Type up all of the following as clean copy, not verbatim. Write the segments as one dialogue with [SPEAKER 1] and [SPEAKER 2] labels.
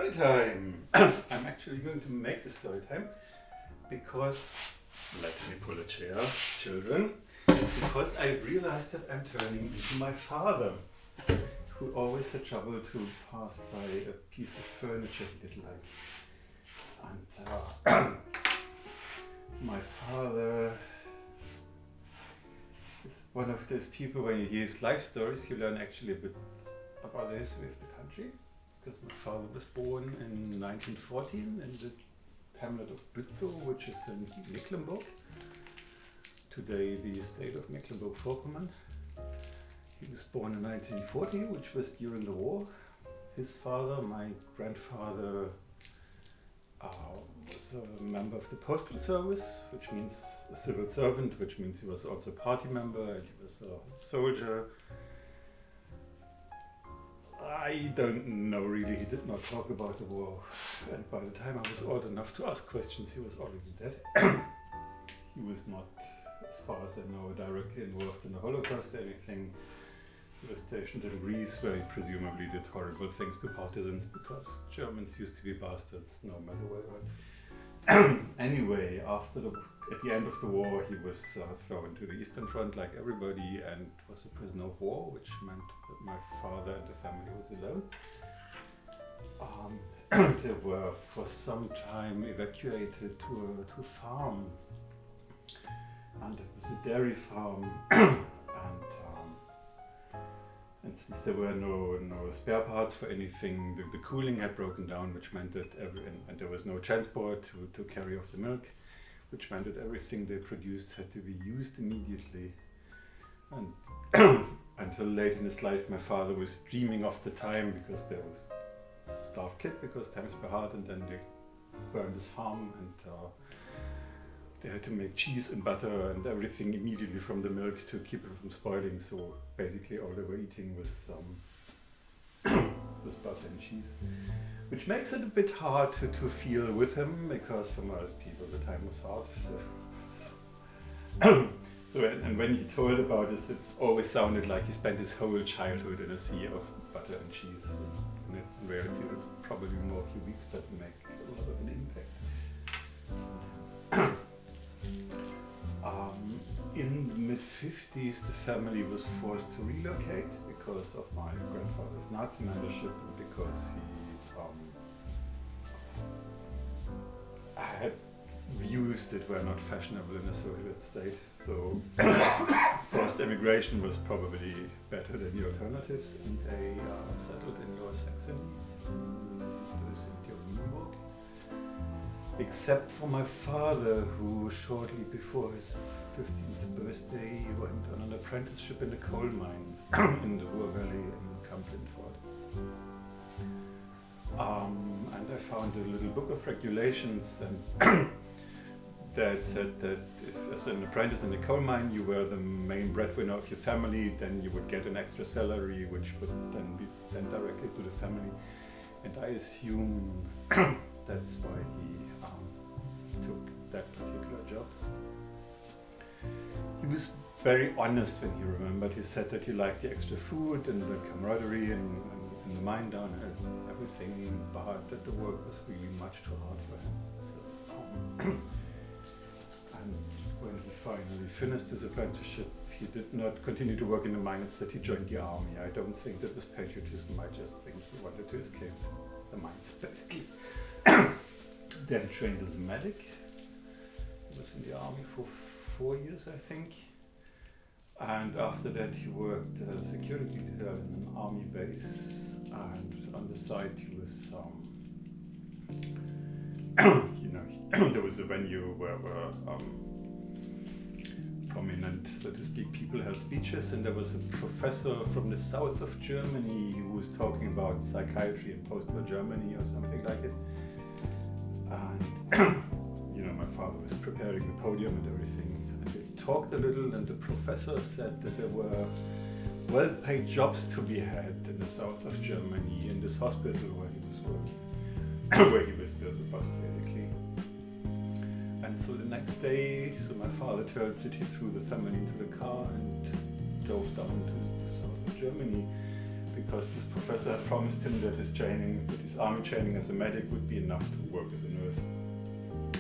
[SPEAKER 1] story time. I'm actually going to make the story time because, let me pull a chair, children, because I realized that I'm turning into my father, who always had trouble to pass by a piece of furniture he didn't like. And my father is one of those people, when you hear his life stories, you learn actually a bit about the history of the country. Because my father was born in 1914 in the hamlet of Bützow, which is in Mecklenburg, today the state of Mecklenburg-Vorpommern. He was born in 1940, which was during the war. His father, my grandfather, was a member of the postal service, which means a civil servant, which means he was also a party member, and he was a soldier. I don't know really, he did not talk about the war, and by the time I was old enough to ask questions, he was already dead. He was not, as far as I know, directly involved in the Holocaust or anything. He was stationed in Greece, where he presumably did horrible things to partisans, because Germans used to be bastards, no matter where. Anyway, at the end of the war, he was thrown to the Eastern Front like everybody and was a prisoner of war, which meant that my father and the family was alone. They were for some time evacuated to a farm, and it was a dairy farm. And since there were no spare parts for anything, the cooling had broken down, which meant that and there was no transport to carry off the milk, which meant that everything they produced had to be used immediately. And until late in his life, my father was dreaming of the time, because there was a starved kid, because times were hard, and then they burned his farm, and they had to make cheese and butter and everything immediately from the milk to keep it from spoiling. So basically all they were eating was butter and cheese, which makes it a bit hard to feel with him, because for most people the time was hard. So and when he told about this, it always sounded like he spent his whole childhood in a sea of butter and cheese. In reality, it was probably more a few weeks, but it made a lot of an impact. In the mid-50s, the family was forced to relocate because of my grandfather's Nazi membership, and because he had views that were not fashionable in a Soviet state. So forced emigration was probably better than the alternatives, and they settled in Lower Saxony, to the city of Nürnberg. Except for my father, who shortly before his 15th birthday went on an apprenticeship in a coal mine in the Ruhr Valley in Kamp-Lintfort. And I found a little book of regulations, and that said that if, as an apprentice in a coal mine, you were the main breadwinner of your family, then you would get an extra salary, which would then be sent directly to the family. And I assume that's why he took that particular job. He was very honest when he remembered. He said that he liked the extra food and the camaraderie and the mine down and everything, but that the work was really much too hard for him. So, and when he finally finished his apprenticeship, he did not continue to work in the mine. Instead, he joined the army. I don't think that was patriotism. I just think he wanted to escape the mines, basically. Then trained as a medic. He was in the army for 4 years, I think. And after that, he worked as a security in an army base. And on the side, he was, there was a venue where prominent, so to speak, people held speeches, and there was a professor from the south of Germany who was talking about psychiatry in post-war Germany or something like it. And my father was preparing the podium and everything, and they talked a little, and the professor said that there were well-paid jobs to be had in the south of Germany, in this hospital where he was working, where he was still the boss, basically. And so the next day, my father turned city through the family into the car and drove down to the south of Germany. because this professor had promised him that his army training as a medic would be enough to work as a nurse,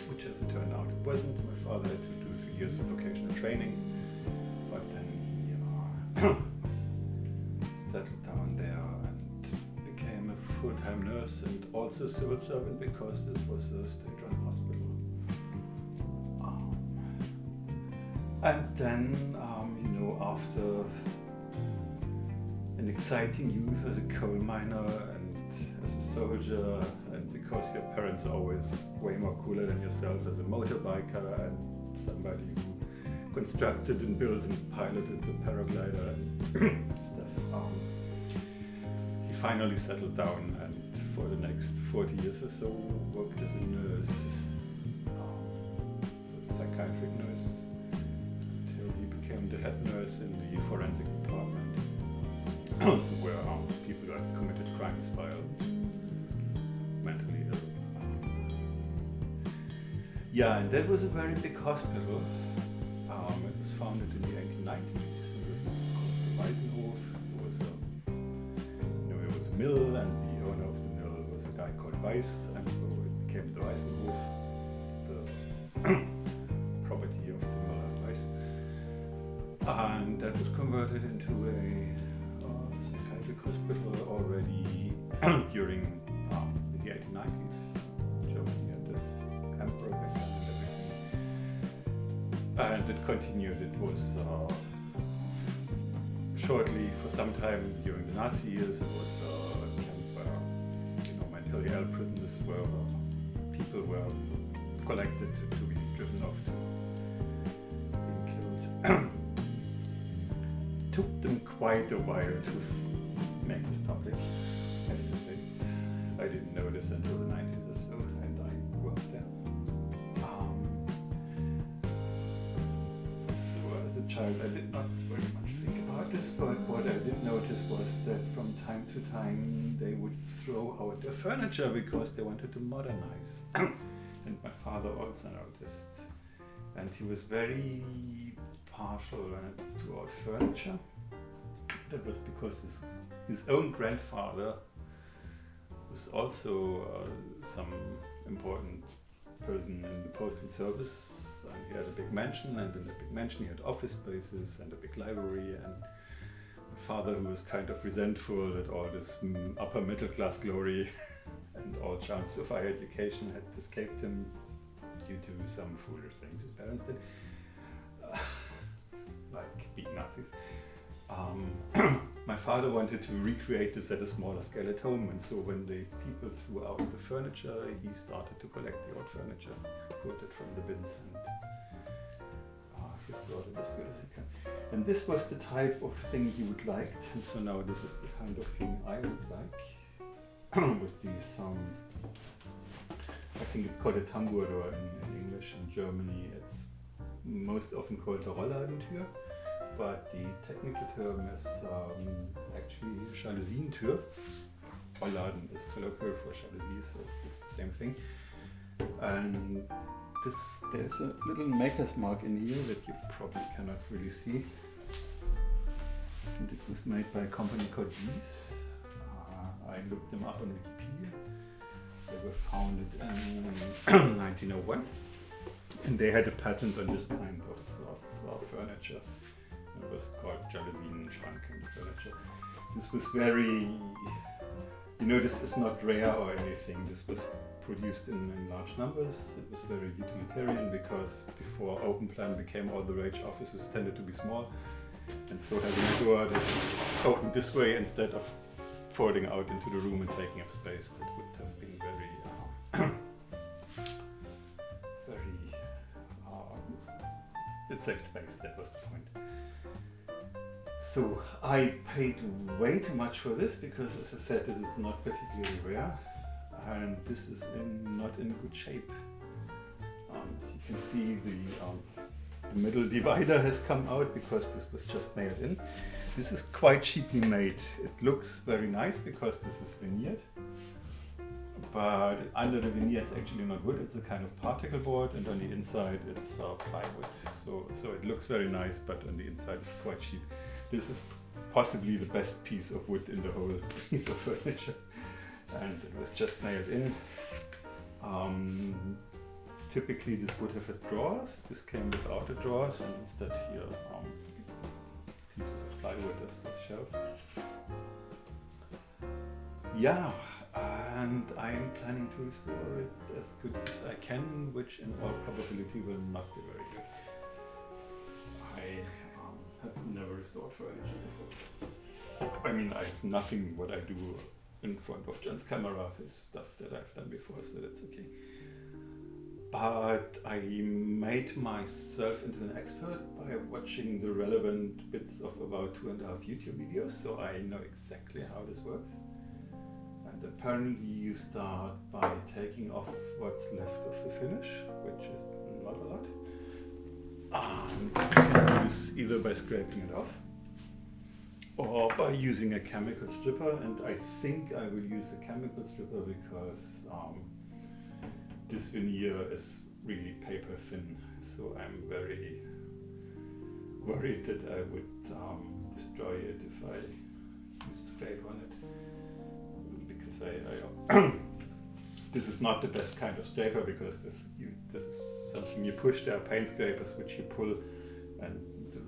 [SPEAKER 1] which as it turned out it wasn't. My father had to do a few years of vocational training, but then settled down there and became a full-time nurse and also civil servant because this was a state-run hospital. And then, after an exciting youth as a coal miner and as a soldier, and because your parents are always way more cooler than yourself as a motorbiker and somebody who constructed and built and piloted the paraglider and stuff, he finally settled down and for the next 40 years or so worked as a nurse, so psychiatric nurse, until he became the head nurse in the forensic department. So where people who had committed crimes while mentally ill. Yeah, and that was a very big hospital. It was founded in the 1890s. It was called the Waisenhof. It was a mill, and the owner of the mill was a guy called Weiss, and so it became the Waisenhof, the property of the Müller Weiss. And that was converted into a psychiatric hospital already during the 1890s. Germany had the emperor back then and everything. And it continued. It was shortly, for some time during the Nazi years, it was a camp where mentally ill prisoners were, people were collected to be driven off to being killed. Took them quite a while to make this public, I have to say. I didn't know this until the 90s or so, and I grew up there. So as a child I did not very much think about this, but what I did notice was that from time to time they would throw out their furniture because they wanted to modernize. And my father also noticed. And he was very partial to our furniture. That was because his own grandfather was also some important person in the postal service, and he had a big mansion, and in the big mansion he had office spaces and a big library, and my father, who was kind of resentful that all this upper middle class glory and all chances of higher education had escaped him due to some foolish things his parents did, like being Nazis. My father wanted to recreate this at a smaller scale at home, and so when the people threw out the furniture, he started to collect the old furniture, pulled it from the bins, and restored it as good as he can. And this was the type of thing he would like, and so now this is the kind of thing I would like, with these, I think it's called a Tambourdoor in English. In Germany it's most often called a Rolladentür, but the technical term is actually Jalousientür. Rollladen is colloquial for jalousie, so it's the same thing. And there's a little maker's mark in here that you probably cannot really see. And this was made by a company called Wies. I looked them up on Wikipedia. They were founded in 1901, and they had a patent on this kind of furniture. It was called Jalousien-Schranken furniture. This was very, this is not rare or anything. This was produced in large numbers. It was very utilitarian because before open plan became all the rage, offices tended to be small, and so having a door that opened this way instead of folding out into the room and taking up space, that would have been it saved space, that was the point. So I paid way too much for this because, as I said, this is not particularly rare, and this is not in good shape. So you can see the middle divider has come out because this was just nailed in. This is quite cheaply made. It looks very nice because this is veneered, but under the veneer it's actually not wood, it's a kind of particle board, and on the inside it's plywood. So it looks very nice, but on the inside it's quite cheap. This is possibly the best piece of wood in the whole piece of furniture, and it was just nailed in. Typically this would have had drawers. This came without the drawers, and instead here pieces of plywood as shelves. Yeah, and I'm planning to restore it as good as I can, which in all probability will not be very good. I have never restored furniture before. I mean, I have nothing what I do in front of John's camera is stuff that I've done before, so that's okay. But I made myself into an expert by watching the relevant bits of about 2.5 YouTube videos, so I know exactly how this works. And apparently you start by taking off what's left of the finish, which is not a lot. You can do this either by scraping it off or by using a chemical stripper, and I think I will use a chemical stripper because this veneer is really paper thin, so I'm very worried that I would destroy it if I use a scrape on it, because I this is not the best kind of scraper, because this is something you push. There are paint scrapers which you pull, and the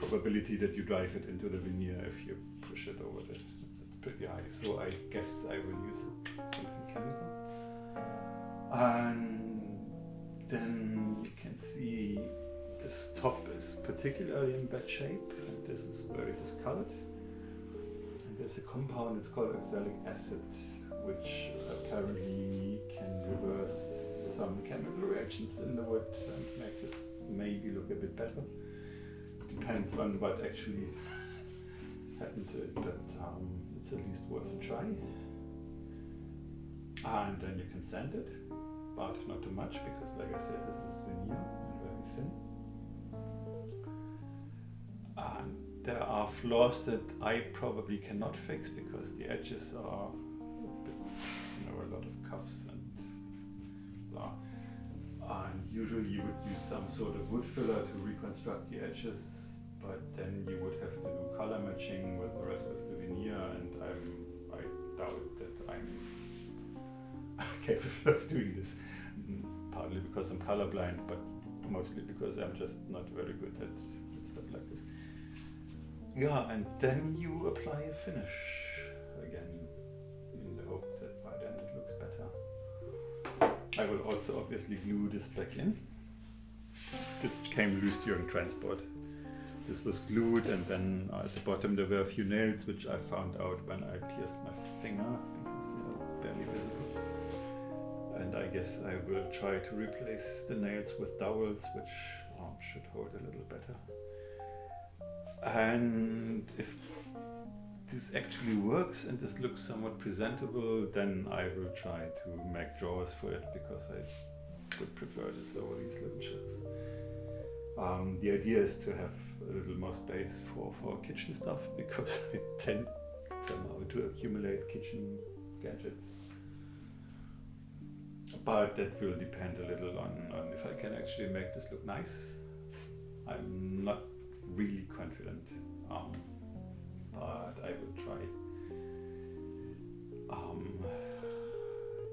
[SPEAKER 1] probability that you drive it into the veneer if you push it over it, it's pretty high. So I guess I will use something chemical. And then you can see this top is particularly in bad shape, and this is very discolored. And there's a compound, it's called oxalic acid, which apparently can reverse some chemical reactions in the wood and make this maybe look a bit better. Depends on what actually happened to it, but it's at least worth a try. And then you can sand it, but not too much, because like I said, this is veneer and very thin. And there are flaws that I probably cannot fix, because the edges are a lot of cuffs and blah. And usually you would use some sort of wood filler to reconstruct the edges, but then you would have to do color matching with the rest of the veneer, and I doubt that I'm capable of doing this, partly because I'm colorblind, but mostly because I'm just not very good at stuff like this. Yeah, and then you apply a finish again in the hope that by then it looks better. I will also obviously glue this back in. This came loose during transport. This was glued, and then at the bottom there were a few nails which I found out when I pierced my finger, because they are barely visible. And I guess I will try to replace the nails with dowels, which should hold a little better. And if this actually works and this looks somewhat presentable, then I will try to make drawers for it, because I would prefer this over these little shelves. The idea is to have a little more space for kitchen stuff, because I tend somehow to accumulate kitchen gadgets. But that will depend a little on if I can actually make this look nice. I'm not really confident, but I will try.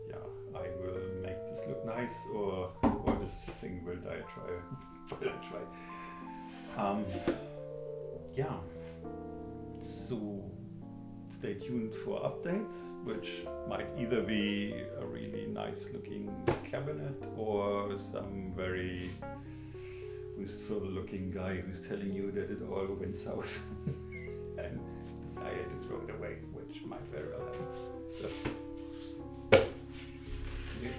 [SPEAKER 1] Yeah, I will make this look nice, or this thing will die. Yeah, so stay tuned for updates, which might either be a really nice looking cabinet or some very wistful looking guy who's telling you that it all went south and I had to throw it away, which might very well happen. So, see you.